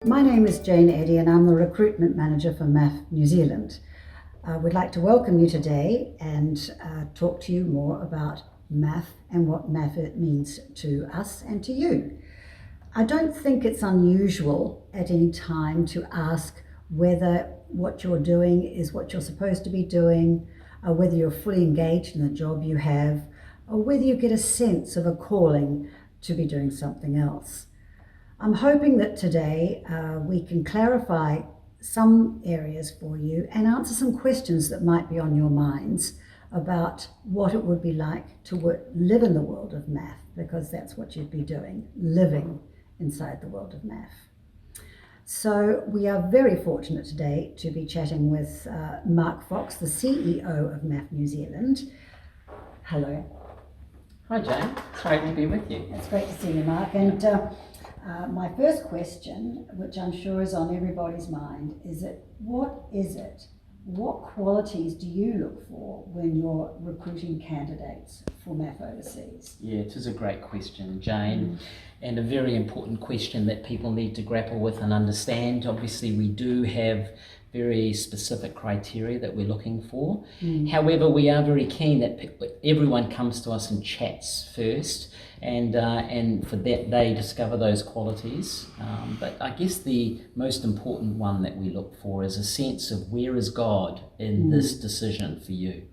My name is Jane Eddy and I'm the Recruitment Manager for MAF New Zealand. I would like to welcome you today and talk to you more about MAF and what MAF means to us and to you. I don't think it's unusual at any time to ask whether what you're doing is what you're supposed to be doing, or whether you're fully engaged in the job you have, or whether you get a sense of a calling to be doing something else. I'm hoping that today we can clarify some areas for you and answer some questions that might be on your minds about what it would be like to live in the world of MAF, because that's what you'd be doing, living inside the world of MAF. So we are very fortunate today to be chatting with Mark Fox, the CEO of MAF New Zealand. Hello. Hi Jane, it's great to be with you. It's great to see you, Mark. And my first question, which I'm sure is on everybody's mind, is what qualities do you look for when you're recruiting candidates for MAF overseas? Yeah, it is a great question, Jane, and a very important question that people need to grapple with and understand. Obviously, we do have very specific criteria that we're looking for. However, we are very keen that everyone comes to us and chats first, and for that they discover those qualities. But I guess the most important one that we look for is a sense of where is God in this decision for you.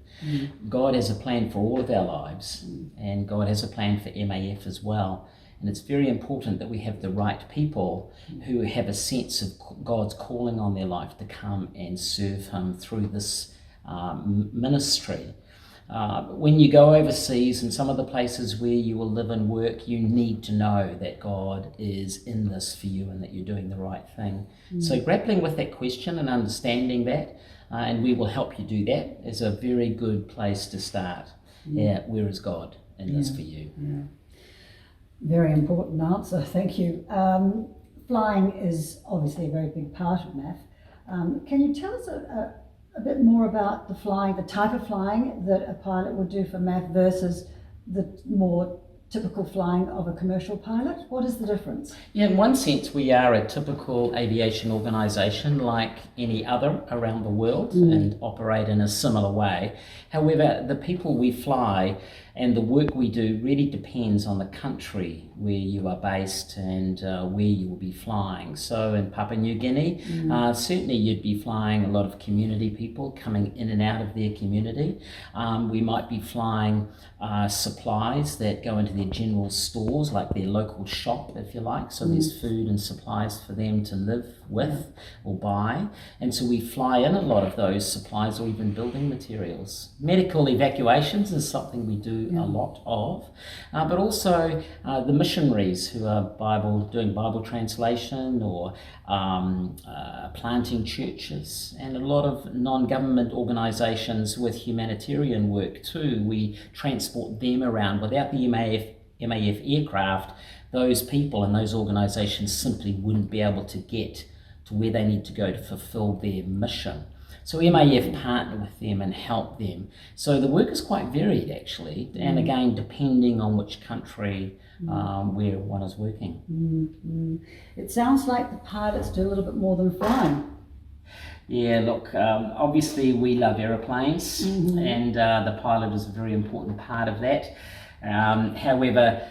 God has a plan for all of our lives, and God has a plan for MAF as well. And it's very important that we have the right people who have a sense of God's calling on their life to come and serve Him through this ministry. When you go overseas and some of the places where you will live and work, you need to know that God is in this for you and that you're doing the right thing. So grappling with that question and understanding that, and we will help you do that, is a very good place to start. Where is God in this for you? Very important answer, thank you. Flying is obviously a very big part of MAF. Can you tell us a bit more about the flying, the type of flying that a pilot would do for MAF versus the more typical flying of a commercial pilot? What is the difference? Yeah, in one sense, we are a typical aviation organisation like any other around the world and operate in a similar way. However, the people we fly and the work we do really depends on the country where you are based and where you will be flying. So in Papua New Guinea, certainly you'd be flying a lot of community people coming in and out of their community. We might be flying supplies that go into their general stores, like their local shop, if you like. So there's food and supplies for them to live with or buy. And so we fly in a lot of those supplies or even building materials. Medical evacuations is something we do a lot of, but also the missionaries who are doing Bible translation or planting churches, and a lot of non-government organisations with humanitarian work too. We transport them around. Without the MAF aircraft, those people and those organisations simply wouldn't be able to get to where they need to go to fulfil their mission. So MAF partner with them and help them. So the work is quite varied actually, and again depending on which country where one is working. It sounds like the pilots do a little bit more than flying. Yeah, look, obviously we love aeroplanes, and the pilot is a very important part of that. However,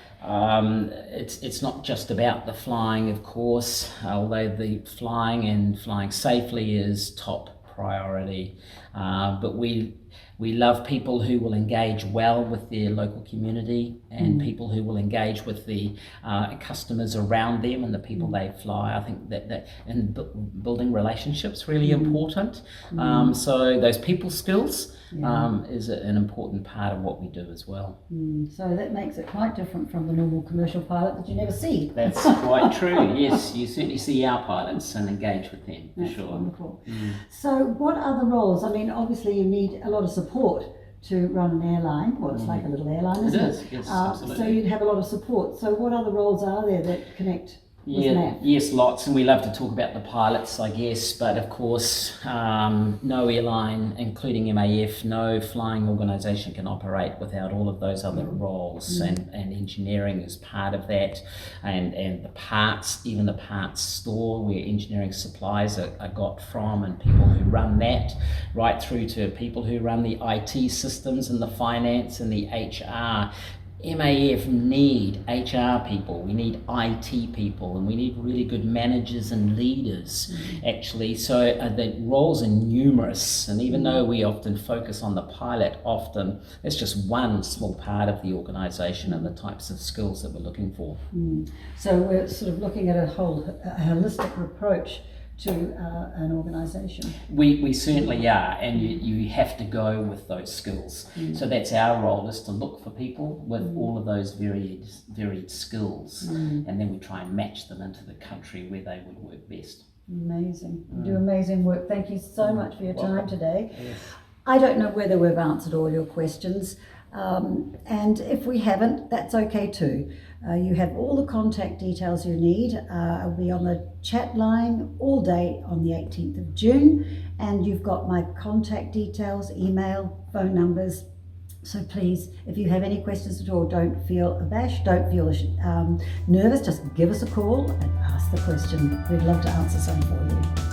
it's not just about the flying, of course, although the flying and flying safely is top priority, but we love people who will engage well with their local community and people who will engage with the customers around them and the people they fly. I think that and building relationships really important. So those people skills is an important part of what we do as well. So that makes it quite different from the normal commercial pilot that you never see. That's quite true. Yes, you certainly see our pilots and engage with them for sure. Wonderful. So what are the roles? I mean, obviously you need a lot of support to run an airline. Well, it's like a little airline, isn't it? It is, yes, absolutely. So you'd have a lot of support. So what other roles are there that connect MAF? Yes, lots, and we love to talk about the pilots, I guess, but of course, no airline, including MAF, no flying organisation can operate without all of those other roles, and engineering is part of that, and the parts, even the parts store where engineering supplies are got from, and people who run that, right through to people who run the IT systems and the finance and the HR. MAF need HR people, we need IT people, and we need really good managers and leaders, actually. So the roles are numerous, and even though we often focus on the pilot, often it's just one small part of the organisation and the types of skills that we're looking for. So we're sort of looking at a holistic approach to an organisation. We certainly are, and you have to go with those skills. So that's our role, is to look for people with all of those varied skills, and then we try and match them into the country where they would work best. Amazing. You do amazing work. Thank you so much for your time today. Yes. I don't know whether we've answered all your questions, and if we haven't, that's okay too. You have all the contact details you need. I'll be on the chat line all day on the 18th of June, and you've got my contact details, email, phone numbers. So please, if you have any questions at all, don't feel abashed, don't feel nervous, just give us a call and ask the question. We'd love to answer some for you.